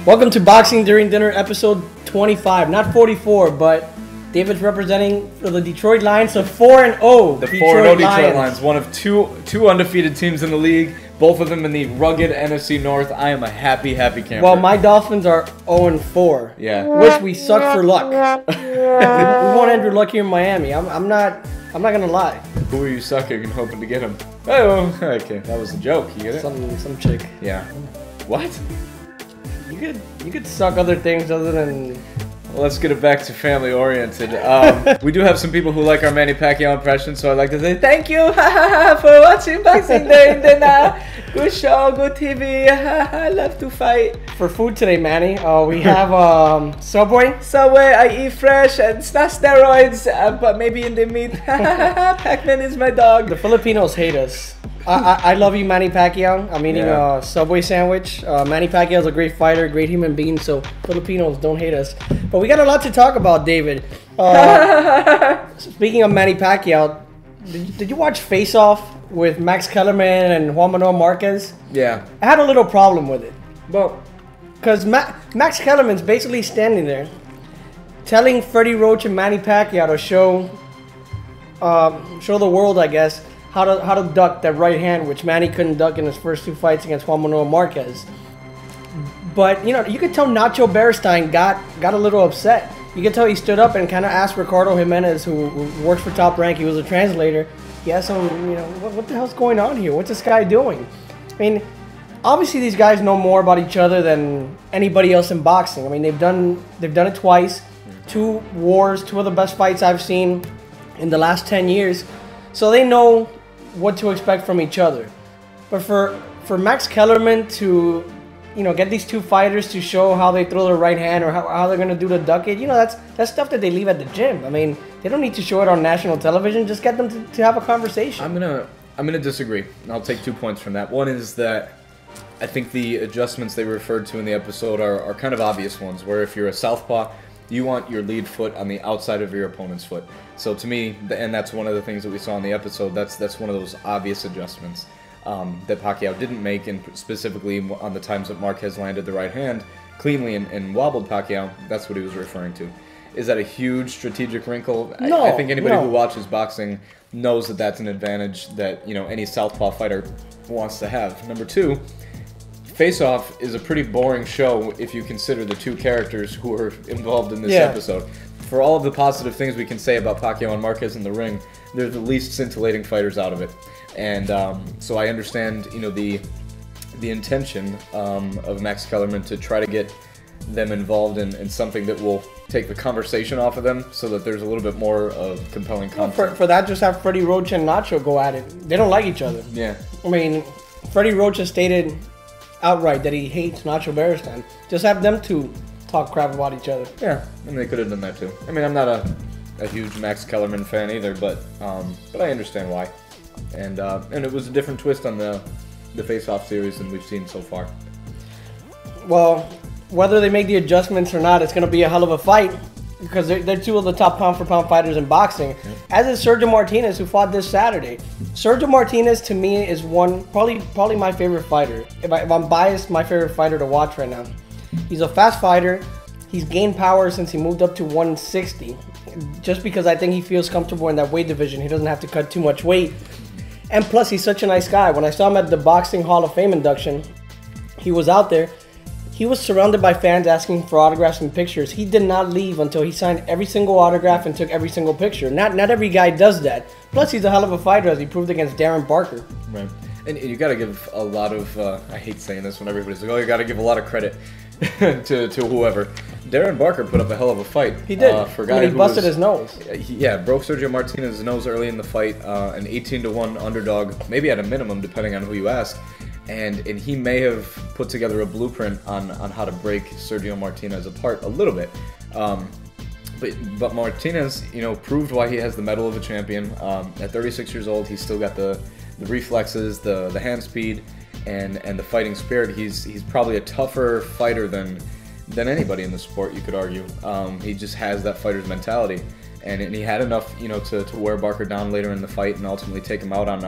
Welcome to Boxing During Dinner, episode 25. Not 44, but David's representing the Detroit Lions, so 4-0. The 4-0 Detroit Lions, one of two undefeated teams in the league, both of them in the rugged NFC North. I am a happy camper. Well, my Dolphins are 0-4. Yeah. Which we suck for luck. we want Andrew Luck here in Miami. I'm not gonna lie. Who are you sucking and hoping to get him? Oh, okay, that was a joke. You get it? Some chick. Yeah. What? You could suck other things other than. Well, let's get it back to family oriented. We do have some people who like our Manny Pacquiao impression, so I'd like to say thank you for watching Boxing During Dinner. Good show, good TV. I love to fight. For food today, Manny, we have Subway. I eat fresh and it's not steroids, but maybe in the meat. Pac-Man is my dog. The Filipinos hate us. I love you, Manny Pacquiao. I'm eating a Subway sandwich. Manny Pacquiao is a great fighter, great human being, so Filipinos don't hate us. But we got a lot to talk about, David. Speaking of Manny Pacquiao, did you watch Faceoff with Max Kellerman and Juan Manuel Marquez? Yeah. I had a little problem with it. Well, because Max Kellerman's basically standing there telling Freddie Roach and Manny Pacquiao to show the world, I guess, how to duck that right hand, which Manny couldn't duck in his first two fights against Juan Manuel Marquez. But, you could tell Nacho Beristain got a little upset. You could tell he stood up and kind of asked Ricardo Jimenez, who works for Top Rank, he was a translator. He asked him, what the hell's going on here? What's this guy doing? I mean, obviously these guys know more about each other than anybody else in boxing. I mean, they've done it twice. 2 wars, 2 of the best fights I've seen in the last 10 years. So they know what to expect from each other. But for Max Kellerman to get these 2 fighters to show how they throw their right hand or how they're gonna do the duck it, that's stuff that they leave at the gym. I mean, they don't need to show it on national television. Just get them to have a conversation. I'm gonna disagree. I'll take 2 points from that. One is that I think the adjustments they referred to in the episode are kind of obvious ones, where if you're a southpaw, you want your lead foot on the outside of your opponent's foot. So to me, and that's one of the things that we saw in the episode, that's one of those obvious adjustments that Pacquiao didn't make, and specifically on the times that Marquez landed the right hand cleanly and wobbled Pacquiao. That's what he was referring to. Is that a huge strategic wrinkle? No, I think anybody who watches boxing knows that that's an advantage that any southpaw fighter wants to have. Number 2, Face-Off is a pretty boring show if you consider the 2 characters who are involved in this episode. For all of the positive things we can say about Pacquiao and Marquez in the ring, they're the least scintillating fighters out of it. And so I understand, the intention of Max Kellerman to try to get them involved in something that will take the conversation off of them, so that there's a little bit more of compelling content. For that, just have Freddie Roach and Nacho go at it. They don't like each other. Yeah. I mean, Freddie Roach has stated outright that he hates Nacho Beristain. Just have them 2 talk crap about each other. Yeah, and they could have done that too. I mean, I'm not a huge Max Kellerman fan either, but I understand why. And it was a different twist on the Face-Off series than we've seen so far. Well, whether they make the adjustments or not, it's going to be a hell of a fight, because they're 2 of the top pound-for-pound fighters in boxing. Yep. As is Sergio Martinez, who fought this Saturday. Sergio Martinez, to me, is probably my favorite fighter. If I'm biased, my favorite fighter to watch right now. He's a fast fighter. He's gained power since he moved up to 160. Just because I think he feels comfortable in that weight division. He doesn't have to cut too much weight. And plus, he's such a nice guy. When I saw him at the Boxing Hall of Fame induction, he was out there. He was surrounded by fans asking for autographs and pictures. He did not leave until he signed every single autograph and took every single picture. Not every guy does that. Plus, he's a hell of a fighter, as he proved against Darren Barker. Right. And you got to give a lot of, I hate saying this when everybody's like, you got to give a lot of credit to whoever. Darren Barker put up a hell of a fight. He did. For a guy he busted his nose. Broke Sergio Martinez's nose early in the fight. An 18-1 underdog, maybe at a minimum, depending on who you ask. And he may have put together a blueprint on how to break Sergio Martinez apart a little bit. But Martinez, proved why he has the medal of a champion. At 36 years old, he's still got the reflexes, the hand speed, and the fighting spirit. He's probably a tougher fighter than anybody in the sport, you could argue. He just has that fighter's mentality. And he had enough, to wear Barker down later in the fight and ultimately take him out on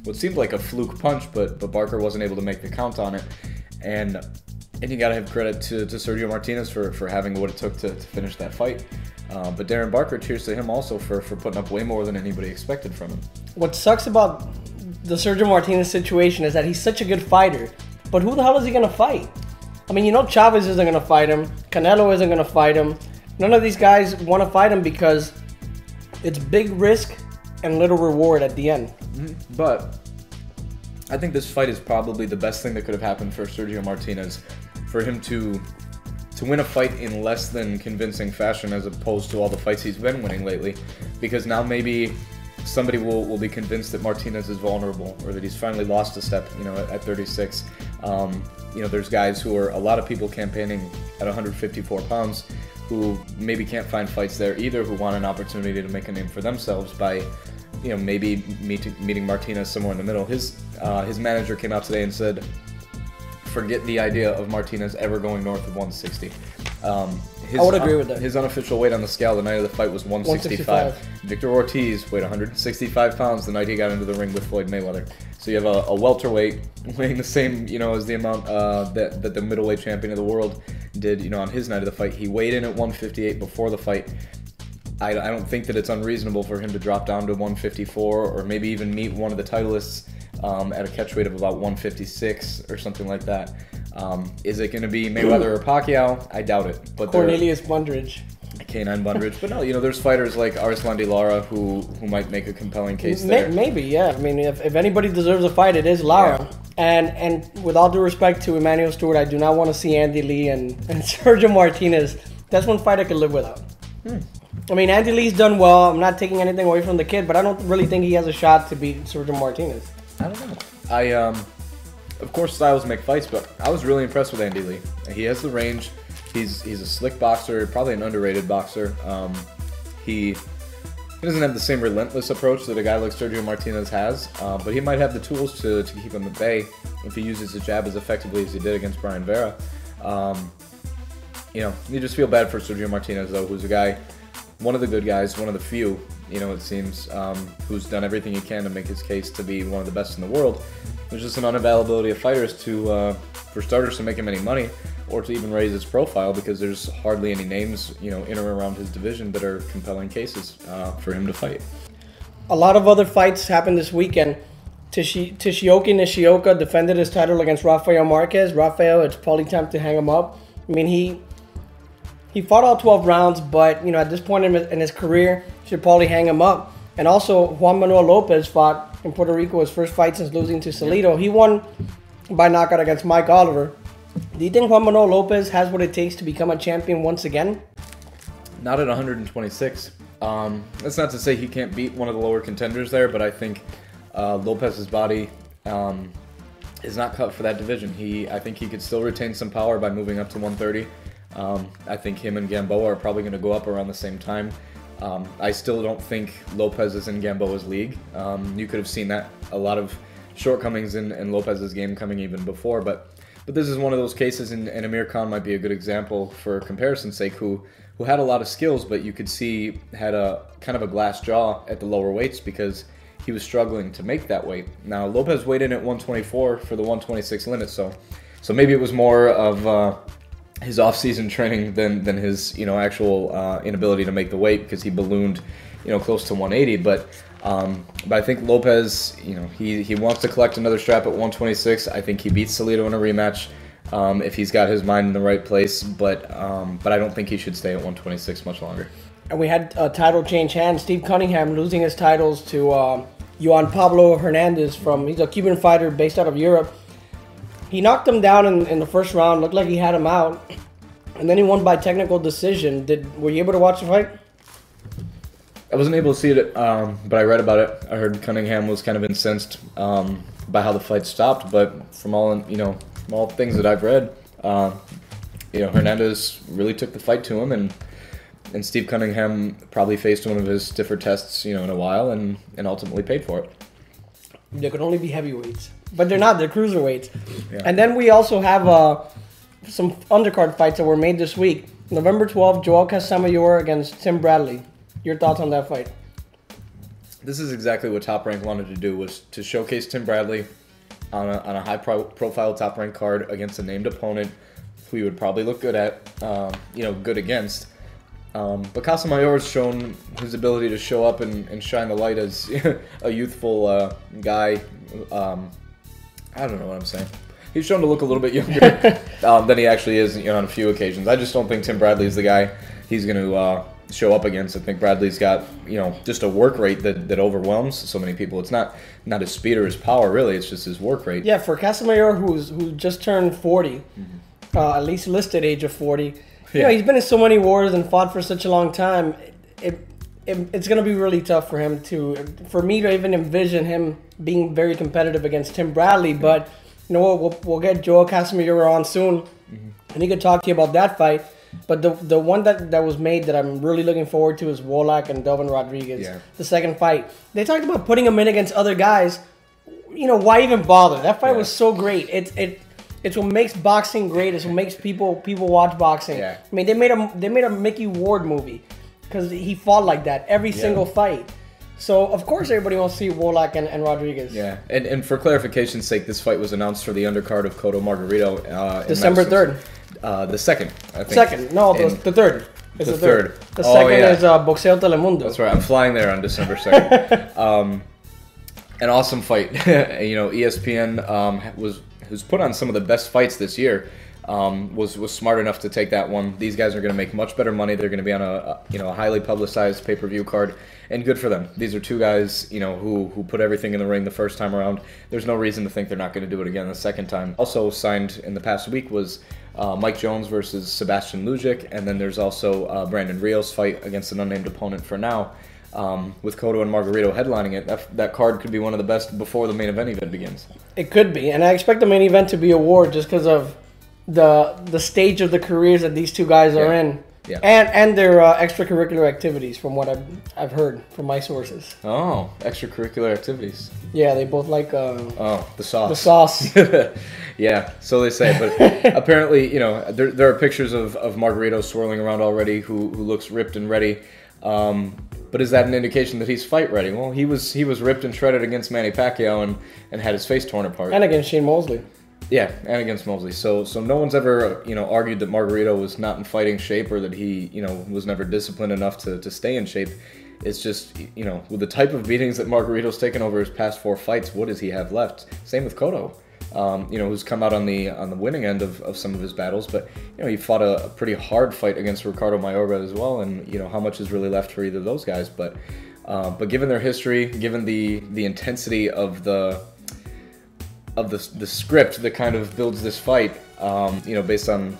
what seemed like a fluke punch, but Barker wasn't able to make the count on it. And And you got to have credit to Sergio Martinez for having what it took to finish that fight. But Darren Barker, cheers to him also for putting up way more than anybody expected from him. What sucks about the Sergio Martinez situation is that he's such a good fighter, but who the hell is he going to fight? I mean, you know Chavez isn't going to fight him. Canelo isn't going to fight him. None of these guys want to fight him because it's big risk and little reward at the end. But I think this fight is probably the best thing that could have happened for Sergio Martinez, for him to win a fight in less than convincing fashion as opposed to all the fights he's been winning lately, because now maybe somebody will be convinced that Martinez is vulnerable or that he's finally lost a step, at 36. There's guys who are, a lot of people campaigning at 154 pounds who maybe can't find fights there either, who want an opportunity to make a name for themselves by, maybe meeting Martinez somewhere in the middle. His manager came out today and said, forget the idea of Martinez ever going north of 160. I would agree with that. His unofficial weight on the scale the night of the fight was 165. Victor Ortiz weighed 165 pounds the night he got into the ring with Floyd Mayweather. So you have a welterweight weighing the same, as the amount that the middleweight champion of the world did, on his night of the fight. He weighed in at 158 before the fight. I don't think that it's unreasonable for him to drop down to 154 or maybe even meet one of the titleists at a catch weight of about 156 or something like that. Is it going to be Mayweather or Pacquiao? I doubt it. But Cornelius Bundridge. Canine Bundridge. But no, there's fighters like Arslan De Lara who might make a compelling case there. Maybe, yeah. I mean, if anybody deserves a fight, it is Lara. Yeah. And with all due respect to Emmanuel Stewart, I do not want to see Andy Lee and Sergio Martinez. That's one fight I could live without. I mean, Andy Lee's done well. I'm not taking anything away from the kid, but I don't really think he has a shot to beat Sergio Martinez. I don't know. Of course, styles make fights, but I was really impressed with Andy Lee. He has the range. He's a slick boxer, probably an underrated boxer. He doesn't have the same relentless approach that a guy like Sergio Martinez has, but he might have the tools to keep him at bay if he uses his jab as effectively as he did against Brian Vera. You just feel bad for Sergio Martinez, though, who's a guy, one of the good guys, one of the few, it seems, who's done everything he can to make his case to be one of the best in the world. There's just an unavailability of fighters for starters, to make him any money or to even raise his profile, because there's hardly any names, in or around his division that are compelling cases for him to fight. A lot of other fights happened this weekend. Toshioki Nishioka defended his title against Rafael Marquez. Rafael, it's probably time to hang him up. I mean, he fought all 12 rounds, but, at this point in his career, should probably hang him up. And also, Juan Manuel Lopez fought in Puerto Rico, his first fight since losing to Salido. He won by knockout against Mike Oliver. Do you think Juan Manuel Lopez has what it takes to become a champion once again? Not at 126. That's not to say he can't beat one of the lower contenders there, but I think Lopez's body is not cut for that division. I think he could still retain some power by moving up to 130. I think him and Gamboa are probably going to go up around the same time. I still don't think Lopez is in Gamboa's league. You could have seen that, a lot of shortcomings in Lopez's game coming even before, but this is one of those cases, and Amir Khan might be a good example for comparison's sake, who had a lot of skills, but you could see had a kind of a glass jaw at the lower weights because he was struggling to make that weight. Now, Lopez weighed in at 124 for the 126 limit, so maybe it was more of his off-season training than his actual inability to make the weight, because he ballooned close to 180. But I think Lopez, he wants to collect another strap at 126. I think he beats Salido in a rematch if he's got his mind in the right place. But I don't think he should stay at 126 much longer. And we had a title change hands. Steve Cunningham losing his titles to Juan Pablo Hernandez he's a Cuban fighter based out of Europe. He knocked him down in the first round. Looked like he had him out. And then he won by technical decision. Were you able to watch the fight? I wasn't able to see it, but I read about it. I heard Cunningham was kind of incensed by how the fight stopped. But from all things that I've read, Hernandez really took the fight to him, and Steve Cunningham probably faced one of his stiffer tests, in a while, and ultimately paid for it. There could only be heavyweights. But they're not, they're cruiserweights. Yeah. And then we also have some undercard fights that were made this week. November 12th, Joel Casamayor against Tim Bradley. Your thoughts on that fight? This is exactly what Top Rank wanted to do, was to showcase Tim Bradley on a high-profile Top Rank card against a named opponent who he would probably look good at, good against. But Casamayor's shown his ability to show up and shine the light as a youthful guy. I don't know what I'm saying. He's shown to look a little bit younger than he actually is on a few occasions. I just don't think Tim Bradley's the guy he's going to show up against. I think Bradley's got just a work rate that overwhelms so many people. It's not his speed or his power really. It's just his work rate. Yeah, for Casamayor, who just turned 40, at least listed age of 40. He's been in so many wars and fought for such a long time. It's going to be really tough for him for me to even envision him being very competitive against Tim Bradley. But you know what? We'll get Joel Casamayor on soon, and he could talk to you about that fight. But the one that was made that I'm really looking forward to is Wolak and Delvin Rodriguez. Yeah. The second fight. They talked about putting him in against other guys. Why even bother? That fight was so great. It's what makes boxing great. It's what makes people watch boxing. Yeah. I mean, they made a Mickey Ward movie because he fought like that every single fight. So, of course, everybody wants to see Wolak and Rodriguez. Yeah, and for clarification's sake, this fight was announced for the undercard of Cotto Margarito. December 3rd. The 2nd, I think. Second. No, the 3rd. It's the 3rd. The 2nd is Boxeo Telemundo. That's right. I'm flying there on December 2nd. An awesome fight. ESPN who's put on some of the best fights this year. Was smart enough to take that one. These guys are going to make much better money. They're going to be on a highly publicized pay-per-view card, and good for them. These are two guys who put everything in the ring the first time around. There's no reason to think they're not going to do it again the second time. Also signed in the past week was Mike Jones versus Sebastian Lujic, and then there's also Brandon Rios' fight against an unnamed opponent for now. With Cotto and Margarito headlining it, that card could be one of the best before the main event even begins. It could be, and I expect the main event to be a war just because of the stage of the careers that these two guys are in, and their extracurricular activities, from what I've heard from my sources. Oh, extracurricular activities. Yeah, they both like the sauce. The sauce. Yeah, so they say. But apparently, there are pictures of Margarito swirling around already, who looks ripped and ready. But is that an indication that he's fight ready? Well, he was ripped and shredded against Manny Pacquiao and had his face torn apart. And against Shane Mosley. Yeah, and against Mosley. So no one's ever argued that Margarito was not in fighting shape or that he was never disciplined enough to stay in shape. It's just with the type of beatings that Margarito's taken over his past 4 fights, what does he have left? Same with Cotto. Who's come out on the winning end of some of his battles, but he fought a pretty hard fight against Ricardo Mayorga as well, and how much is really left for either of those guys. But given their history, given the intensity of the script that kind of builds this fight, based on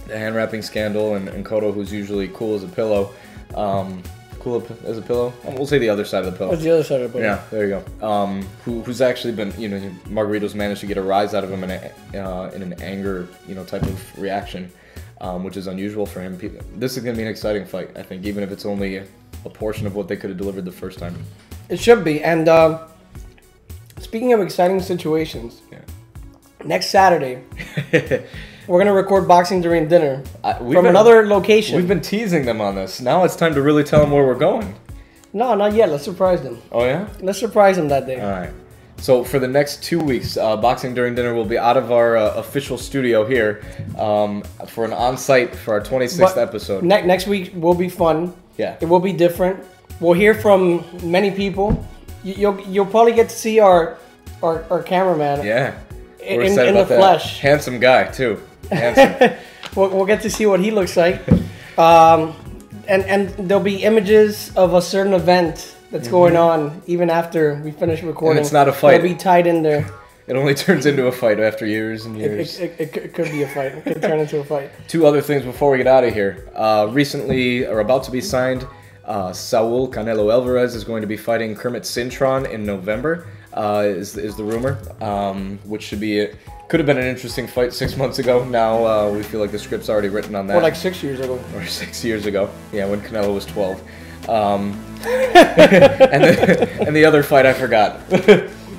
the hand wrapping scandal and Cotto, who's usually cool as a pillow. Cool as a pillow? We'll say the other side of the pillow. What's the other side of the pillow? Yeah, there you go. Who's actually been, Margarito's managed to get a rise out of him in an anger, type of reaction, which is unusual for him. This is going to be an exciting fight, I think, even if it's only a portion of what they could have delivered the first time. It should be. And speaking of exciting situations, next Saturday, we're going to record Boxing During Dinner from another location. We've been teasing them on this. Now it's time to really tell them where we're going. No, not yet. Let's surprise them. Oh, yeah? Let's surprise them that day. All right. So for the next 2 weeks, Boxing During Dinner will be out of our official studio here for an on-site for our 26th episode. Next week will be fun. Yeah. It will be different. We'll hear from many people. You'll probably get to see our cameraman. Yeah. In the flesh. Handsome guy, too. Handsome. We'll get to see what he looks like. And there'll be images of a certain event that's going on even after we finish recording. And it's not a fight. It'll be tied in there. It only turns into a fight after years and years. It could be a fight. It could turn into a fight. 2 other things before we get out of here. Recently, or about to be signed, Saul Canelo Alvarez is going to be fighting Kermit Cintron in November, is the rumor, which could have been an interesting fight 6 months ago. Now we feel like the script's already written on that. Or like 6 years ago. Or 6 years ago. Yeah, when Canelo was 12. And the other fight I forgot.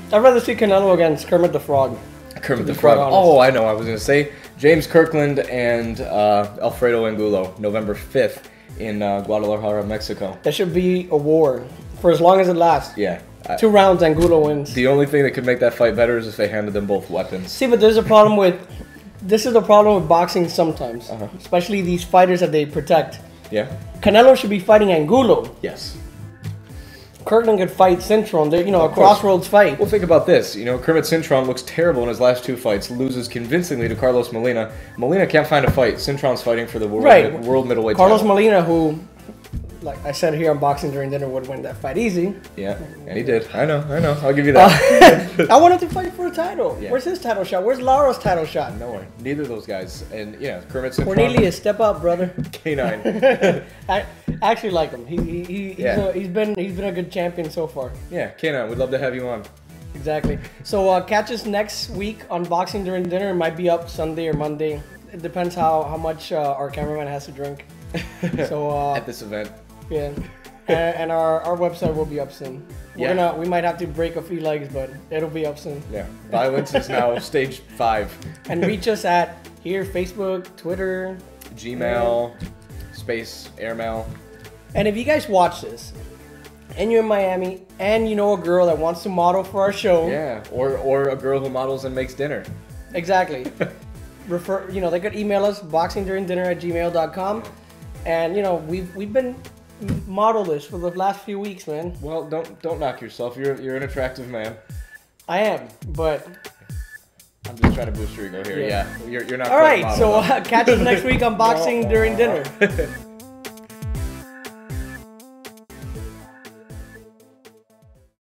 I'd rather see Canelo against Kermit the Frog. Kermit the Frog. Oh, I know. I was going to say James Kirkland and Alfredo Angulo, November 5th in Guadalajara, Mexico. That should be a war for as long as it lasts. Yeah. 2 rounds, Angulo wins. The only thing that could make that fight better is if they handed them both weapons. See, but there's a problem with this is the problem with boxing sometimes, especially these fighters that they protect. Yeah. Canelo should be fighting Angulo. Yes. Kirkland could fight Cintron. A crossroads fight. Well, think about this. Kermit Cintron looks terrible in his last 2 fights, loses convincingly to Carlos Molina. Molina can't find a fight. Cintron's fighting for the world middleweight Carlos title. Molina, who, like I said here on Boxing During Dinner, would win that fight easy. Yeah, and he did. I know. I'll give you that. I wanted to fight for a title. Yeah. Where's his title shot? Where's Laura's title shot? Nowhere. Neither of those guys. And Kermit Cintron. Cornelius, step up, brother. K9. I actually like him. He's been a good champion so far. Yeah, K9. We'd love to have you on. Exactly. So catch us next week on Boxing During Dinner. It might be up Sunday or Monday. It depends how much our cameraman has to drink. So at this event. Yeah. And our website will be up soon. We might have to break a few legs, but it'll be up soon. Yeah. Violence is now stage 5. And reach us at here, Facebook, Twitter, Gmail, space, airmail. And if you guys watch this, and you're in Miami, and you know a girl that wants to model for our show. Yeah. Or a girl who models and makes dinner. Exactly. They could email us boxingduringdinner@gmail.com. And we've been model-ish for the last few weeks, man. Well, don't knock yourself. You're an attractive man. I am, but I'm just trying to boost your ego here. Yeah, you're not. All right, so catch us next week on Boxing During Dinner.